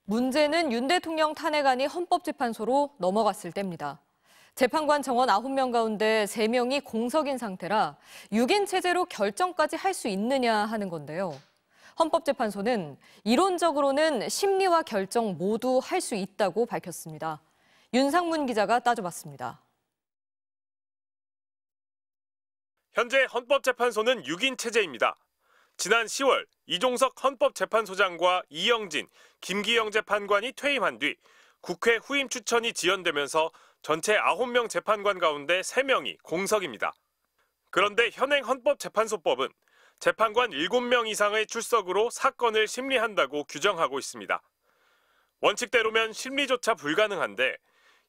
문제는 윤 대통령 탄핵안이 헌법재판소로 넘어갔을 때입니다. 재판관 정원 9명 가운데 3명이 공석인 상태라 6인 체제로 결정까지 할 수 있느냐 하는 건데요. 헌법재판소는 이론적으로는 심리와 결정 모두 할 수 있다고 밝혔습니다. 윤상문 기자가 따져봤습니다. 현재 헌법재판소는 6인 체제입니다. 지난 10월 이종석 헌법재판소장과 이영진, 김기영 재판관이 퇴임한 뒤 국회 후임 추천이 지연되면서 전체 9명 재판관 가운데 3명이 공석입니다. 그런데 현행 헌법재판소법은 재판관 7명 이상의 출석으로 사건을 심리한다고 규정하고 있습니다. 원칙대로면 심리조차 불가능한데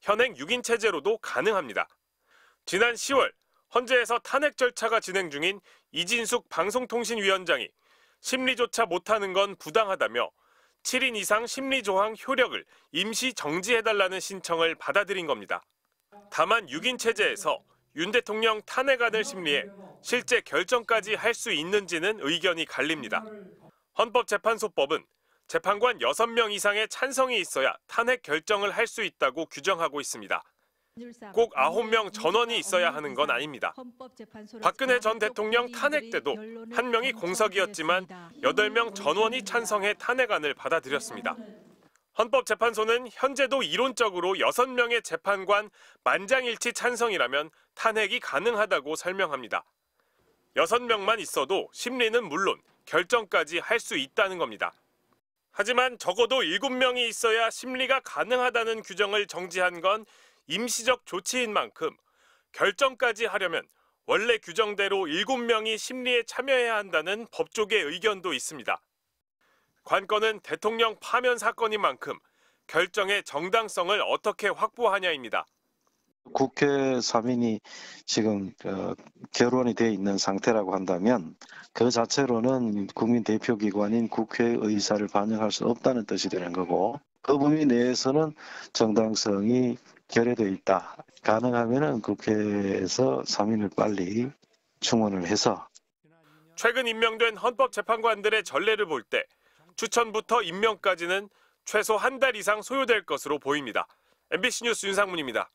현행 6인 체제로도 가능합니다. 지난 10월 헌재에서 탄핵 절차가 진행 중인 이진숙 방송통신위원장이 심리조차 못하는 건 부당하다며 7인 이상 심리조항 효력을 임시 정지해달라는 신청을 받아들인 겁니다. 다만 6인 체제에서 윤 대통령 탄핵안을 심리해 실제 결정까지 할 수 있는지는 의견이 갈립니다. 헌법재판소법은 재판관 6명 이상의 찬성이 있어야 탄핵 결정을 할 수 있다고 규정하고 있습니다. 꼭 9명 전원이 있어야 하는 건 아닙니다. 박근혜 전 대통령 탄핵 때도 1명이 공석이었지만 8명 전원이 찬성해 탄핵안을 받아들였습니다. 헌법재판소는 현재도 이론적으로 6명의 재판관 만장일치 찬성이라면 탄핵이 가능하다고 설명합니다. 6명만 있어도 심리는 물론 결정까지 할 수 있다는 겁니다. 하지만 적어도 7명이 있어야 심리가 가능하다는 규정을 정지한 건 임시적 조치인 만큼 결정까지 하려면 원래 규정대로 7명이 심리에 참여해야 한다는 법조계 의견도 있습니다. 관건은 대통령 파면 사건인 만큼 결정의 정당성을 어떻게 확보하냐입니다. 국회 3인이 지금 결원이 돼 있는 상태라고 한다면 그 자체로는 국민 대표기관인 국회의 의사를 반영할 수 없다는 뜻이 되는 거고, 그 범위 내에서는 정당성이 결여되어 있다. 가능하면은 국회에서 3인을 빨리 충원을 해서. 최근 임명된 헌법재판관들의 전례를 볼 때 추천부터 임명까지는 최소 한 달 이상 소요될 것으로 보입니다. MBC 뉴스 윤상문입니다.